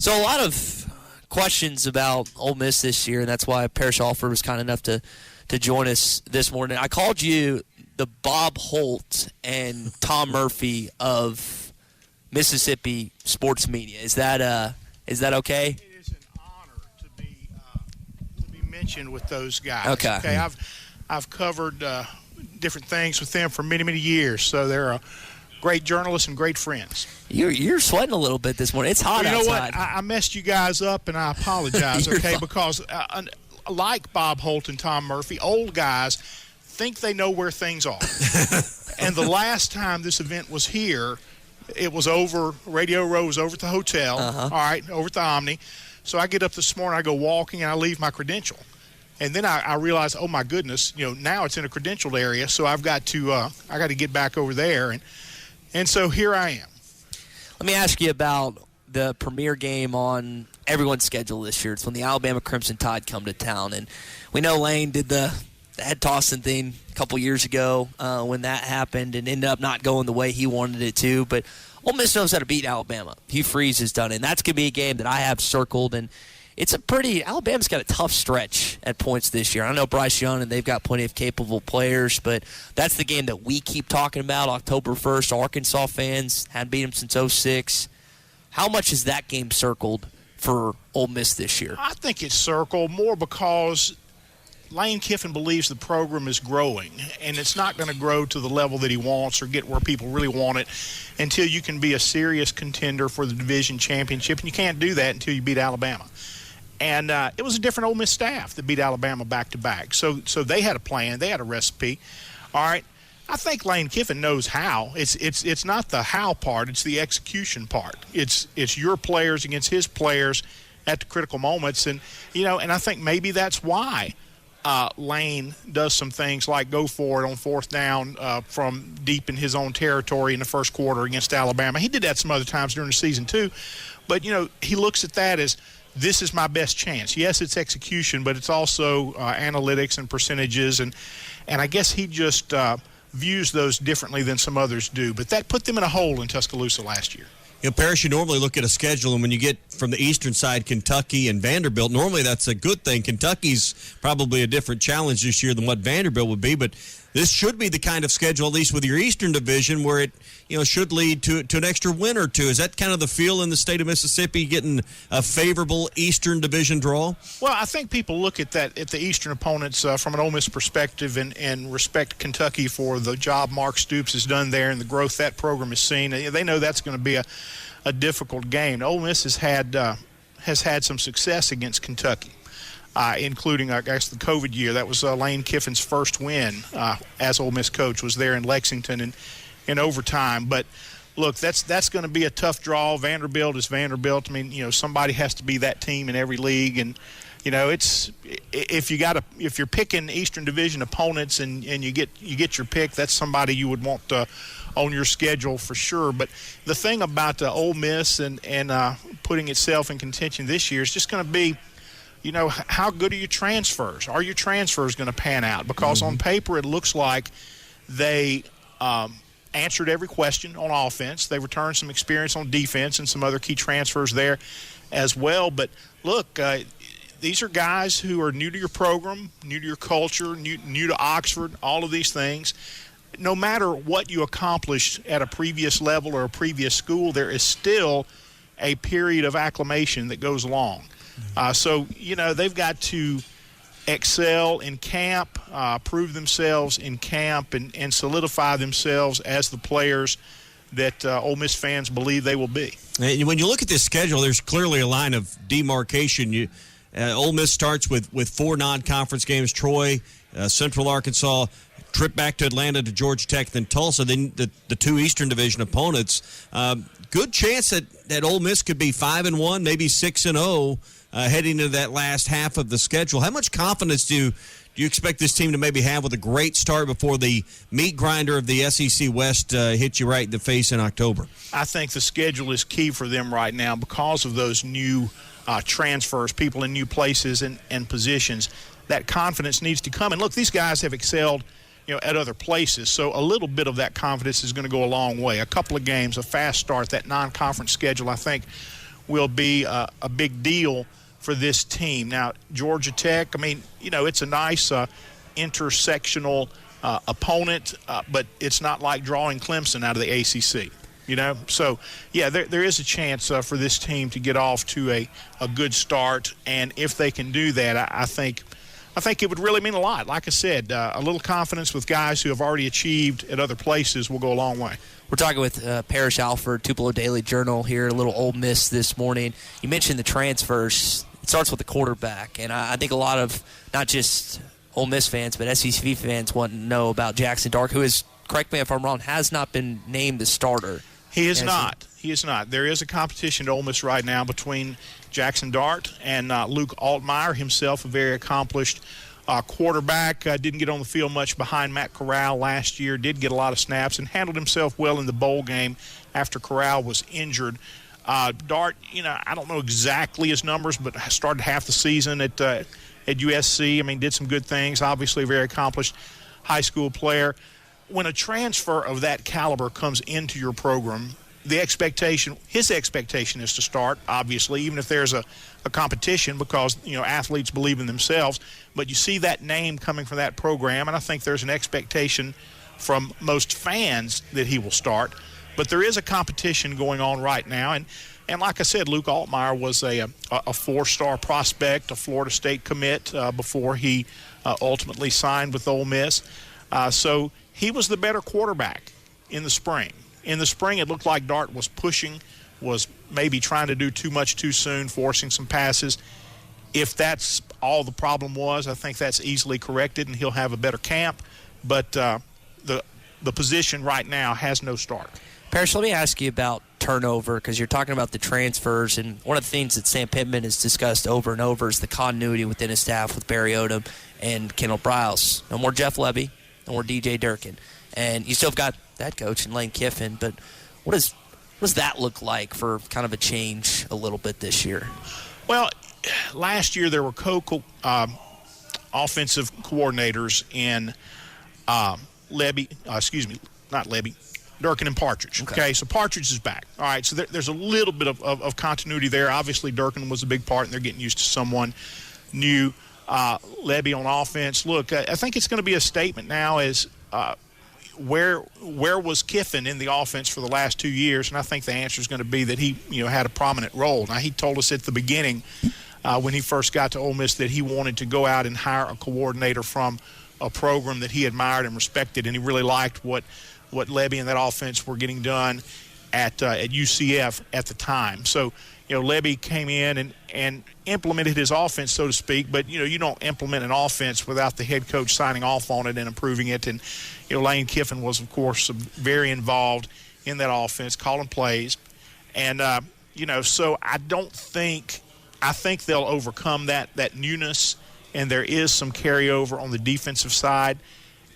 So a lot of questions about Ole Miss this year, and that's why Parrish Alford was kind enough to join us this morning. I called you the Bob Holt and Tom Murphy of Mississippi sports media. Is that okay? It is an honor to be mentioned with those guys. Okay. I've covered different things with them for many, many years, so they're great journalists and great friends. You're sweating a little bit this morning. It's hot outside. You know what? I messed you guys up, and I apologize, okay? Fine. Because like Bob Holt and Tom Murphy, old guys think they know where things are. And the last time this event was here, it was over, Radio Row was over at the hotel, all right, over at the Omni. So I get up this morning, I go walking, and I leave my credential. And then I realize, oh, my goodness, now it's in a credentialed area, so I've got to get back over there. And so here I am. Let me ask you about the premier game on everyone's schedule this year. It's when the Alabama Crimson Tide come to town. And we know Lane did the head tossing thing a couple years ago when that happened and ended up not going the way he wanted it to. But Ole Miss knows how to beat Alabama. Hugh Freeze has done it. And that's going to be a game that I have circled. And Alabama's got a tough stretch at points this year. I know Bryce Young, and they've got plenty of capable players, but that's the game that we keep talking about, October 1st. Arkansas fans hadn't beat them since 2006. How much is that game circled for Ole Miss this year? I think it's circled more because Lane Kiffin believes the program is growing, and it's not going to grow to the level that he wants or get where people really want it until you can be a serious contender for the division championship, and you can't do that until you beat Alabama. And it was a different Ole Miss staff that beat Alabama back-to-back. So they had a plan. They had a recipe. All right. I think Lane Kiffin knows how. It's not the how part. It's the execution part. It's your players against his players at the critical moments. And, and I think maybe that's why Lane does some things like go for it on fourth down from deep in his own territory in the first quarter against Alabama. He did that some other times during the season too. But, he looks at that as, this is my best chance. Yes, it's execution, but it's also analytics and percentages. And I guess he just views those differently than some others do. But that put them in a hole in Tuscaloosa last year. Parrish, you normally look at a schedule, and when you get from the eastern side, Kentucky and Vanderbilt, normally that's a good thing. Kentucky's probably a different challenge this year than what Vanderbilt would be, but this should be the kind of schedule, at least with your eastern division, where it should lead to an extra win or two. Is that kind of the feel in the state of Mississippi, getting a favorable eastern division draw? Well, I think people look at the eastern opponents from an Ole Miss perspective and respect Kentucky for the job Mark Stoops has done there and the growth that program has seen. They know that's going to be a difficult game. Ole Miss has had some success against Kentucky, including, I guess, the COVID year. That was Lane Kiffin's first win as Ole Miss coach, was there in Lexington in overtime. But look, that's going to be a tough draw. Vanderbilt is Vanderbilt. I mean, somebody has to be that team in every league, and it's if you're picking Eastern Division opponents and you get your pick, that's somebody you would want on your schedule for sure. But the thing about Ole Miss and putting itself in contention this year is just going to be, how good are your transfers? Are your transfers going to pan out? Because on paper it looks like they answered every question on offense. They returned some experience on defense and some other key transfers there as well. But look, these are guys who are new to your program, new to your culture, new to Oxford, all of these things. No matter what you accomplished at a previous level or a previous school, there is still a period of acclimation that goes along. So, they've got to excel in camp, prove themselves in camp, and solidify themselves as the players that Ole Miss fans believe they will be. And when you look at this schedule, there's clearly a line of demarcation. Ole Miss starts with 4 non-conference games: Troy, Central Arkansas, trip back to Atlanta to Georgia Tech, then Tulsa, then the 2 Eastern Division opponents. Good chance that Ole Miss could be 5-1, maybe 6-0 heading into that last half of the schedule. How much confidence do you expect this team to maybe have with a great start before the meat grinder of the SEC West hits you right in the face in October? I think the schedule is key for them right now because of those new transfers, people in new places and positions. That confidence needs to come. And look, these guys have excelled at other places. So a little bit of that confidence is going to go a long way. A couple of games, a fast start, that non-conference schedule, I think, will be a big deal for this team. Now, Georgia Tech, I mean, it's a nice intersectional opponent, but it's not like drawing Clemson out of the ACC. So yeah, there is a chance for this team to get off to a good start, and if they can do that, I think it would really mean a lot. Like I said, a little confidence with guys who have already achieved at other places will go a long way. We're talking with Parrish, Alford, Tupelo Daily Journal here, a little Ole Miss this morning. You mentioned the transfers. It starts with the quarterback, and I think a lot of not just Ole Miss fans, but SEC fans want to know about Jackson Dart, who is, correct me if I'm wrong, has not been named the starter. He is not. He is not. There is a competition at Ole Miss right now between Jackson Dart and Luke Altmaier, himself a very accomplished quarterback. Didn't get on the field much behind Matt Corral last year. Did get a lot of snaps and handled himself well in the bowl game after Corral was injured. Dart, I don't know exactly his numbers, but started half the season at USC. I mean, did some good things. Obviously, a very accomplished high school player. When a transfer of that caliber comes into your program, his expectation is to start, obviously, even if there's a competition, because athletes believe in themselves. But you see that name coming from that program, and I think there's an expectation from most fans that he will start. But there is a competition going on right now, and like I said, Luke Altmaier was a 4-star prospect, a Florida State commit before he ultimately signed with Ole Miss. So he was the better quarterback in the spring. In the spring, it looked like Dart was pushing, was maybe trying to do too much too soon, forcing some passes. If that's all the problem was, I think that's easily corrected, and he'll have a better camp. But the position right now has no start. Parrish, let me ask you about turnover, because you're talking about the transfers, and one of the things that Sam Pittman has discussed over and over is the continuity within his staff with Barry Odom and Kendall Briles. No more Jeff Lebby, no more DJ Durkin. And you still have got that coach in Lane Kiffin, but what does that look like for kind of a change a little bit this year? Well, last year there were offensive coordinators in Durkin and Partridge. Okay, so Partridge is back. All right, so there's a little bit of continuity there. Obviously, Durkin was a big part, and they're getting used to someone new. Lebby on offense. Look, I think it's going to be a statement now as where was Kiffin in the offense for the last 2 years, and I think the answer is going to be that he had a prominent role. Now, he told us at the beginning when he first got to Ole Miss that he wanted to go out and hire a coordinator from a program that he admired and respected, and he really liked what Lebby and that offense were getting done at UCF at the time. So, Lebby came in and implemented his offense, so to speak, but, you don't implement an offense without the head coach signing off on it and improving it. And, Lane Kiffin was, of course, very involved in that offense, calling plays. And, so I think they'll overcome that newness, and there is some carryover on the defensive side.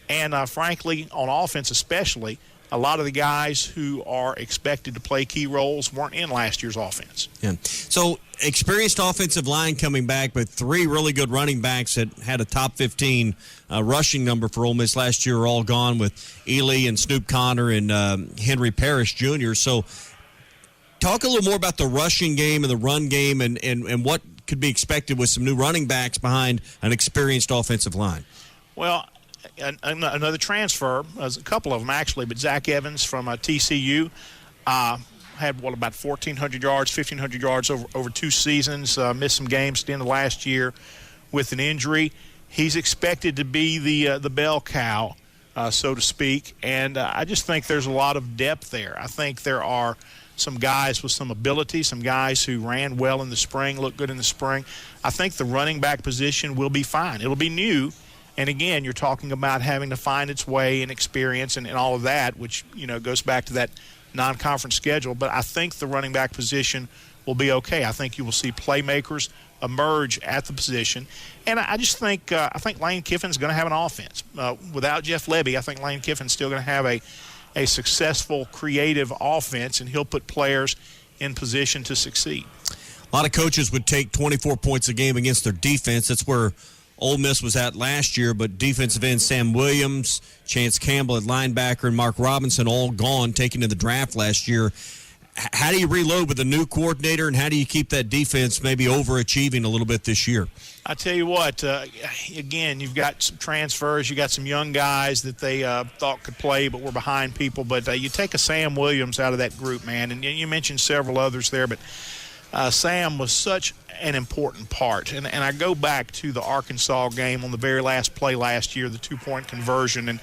And, frankly, on offense especially, a lot of the guys who are expected to play key roles weren't in last year's offense. Yeah. So, experienced offensive line coming back, but 3 really good running backs that had a top 15 rushing number for Ole Miss last year are all gone, with Ely and Snoop Connor and Henry Parrish Jr. So, talk a little more about the rushing game and the run game and what could be expected with some new running backs behind an experienced offensive line. Well, another transfer, a couple of them actually, but Zach Evans from TCU had, about 1,400 yards, 1,500 yards over 2 seasons, missed some games at the end of last year with an injury. He's expected to be the bell cow, so to speak, and I just think there's a lot of depth there. I think there are some guys with some ability, some guys who ran well in the spring, looked good in the spring. I think the running back position will be fine. It'll be new. And, again, you're talking about having to find its way and experience and all of that, which, goes back to that non-conference schedule. But I think the running back position will be okay. I think you will see playmakers emerge at the position. And I just think Lane Kiffin's going to have an offense. Without Jeff Lebby, I think Lane Kiffin's still going to have a successful, creative offense, and he'll put players in position to succeed. A lot of coaches would take 24 points a game against their defense. That's where Ole Miss was at last year, but defensive end Sam Williams, Chance Campbell at linebacker, and Mark Robinson all gone, taken to the draft last year. how do you reload with a new coordinator, and how do you keep that defense maybe overachieving a little bit this year? I tell you what, again, you've got some transfers. You got some young guys that they thought could play but were behind people. But you take a Sam Williams out of that group, man, and you mentioned several others there, but Sam was such an important part. And I go back to the Arkansas game on the very last play last year, the 2-point conversion,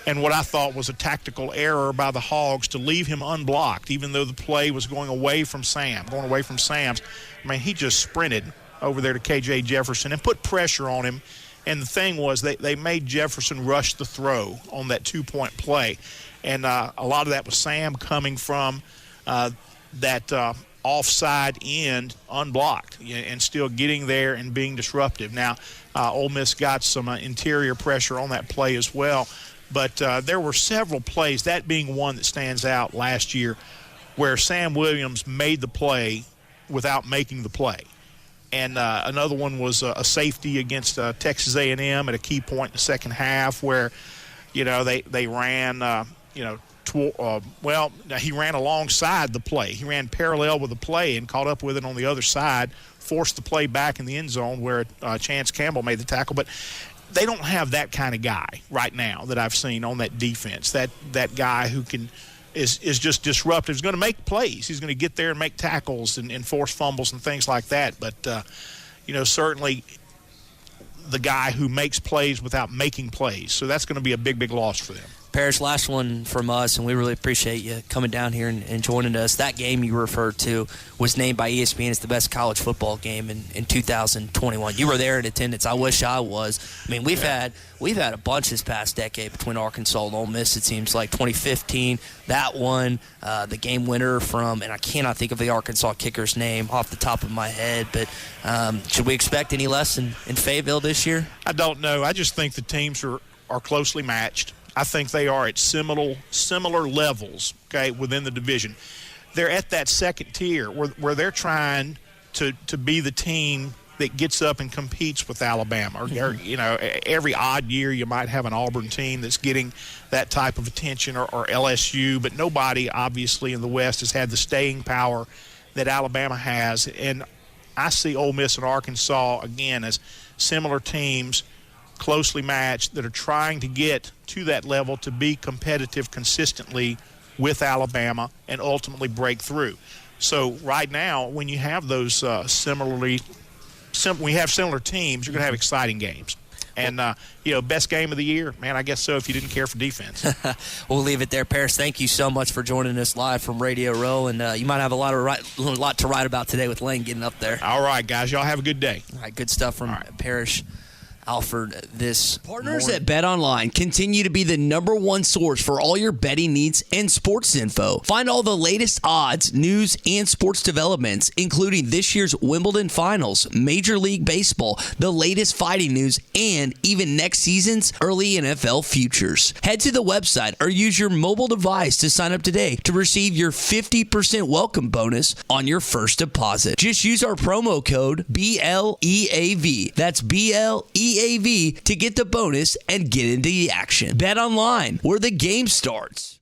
and what I thought was a tactical error by the Hogs to leave him unblocked, even though the play was going away from Sam's. I mean, he just sprinted over there to K.J. Jefferson and put pressure on him. And the thing was they made Jefferson rush the throw on that 2-point play. And a lot of that was Sam coming from that offside end unblocked and still getting there and being disruptive. Now, Ole Miss got some interior pressure on that play as well. But there were several plays, that being one that stands out last year, where Sam Williams made the play without making the play. And another one was a safety against Texas A&M at a key point in the second half where, they ran, he ran alongside the play. He ran parallel with the play and caught up with it on the other side, forced the play back in the end zone where Chance Campbell made the tackle. But they don't have that kind of guy right now that I've seen on that defense, that guy who is just disruptive. He's going to make plays. He's going to get there and make tackles and force fumbles and things like that. But, certainly the guy who makes plays without making plays. So that's going to be a big, big loss for them. Parrish, last one from us, and we really appreciate you coming down here and joining us. That game you referred to was named by ESPN as the best college football game in 2021. You were there in attendance. I wish I was. I mean, we've had a bunch this past decade between Arkansas and Ole Miss. It seems like 2015, that one, the game winner from, and I cannot think of the Arkansas kicker's name off the top of my head, but should we expect any less in Fayetteville this year? I don't know. I just think the teams are closely matched. I think they are at similar levels, okay, within the division. They're at that second tier where they're trying to be the team that gets up and competes with Alabama. Or every odd year you might have an Auburn team that's getting that type of attention or LSU, but nobody obviously in the West has had the staying power that Alabama has. And I see Ole Miss and Arkansas, again, as similar teams, closely matched, that are trying to get to that level to be competitive consistently with Alabama and ultimately break through. So right now, when you have those similar teams, you're going to have exciting games. And, best game of the year, man, I guess so if you didn't care for defense. We'll leave it there. Parrish, thank you so much for joining us live from Radio Row. And you might have a lot to write about today with Lane getting up there. All right, guys. Y'all have a good day. All right, good stuff from Parrish. Alford this Partners morning. at BetOnline continue to be the #1 source for all your betting needs and sports info. Find all the latest odds, news, and sports developments, including this year's Wimbledon Finals, Major League Baseball, the latest fighting news, and even next season's early NFL futures. Head to the website or use your mobile device to sign up today to receive your 50% welcome bonus on your first deposit. Just use our promo code BLEAV. That's BLEAV to get the bonus and get into the action. Bet online, where the game starts.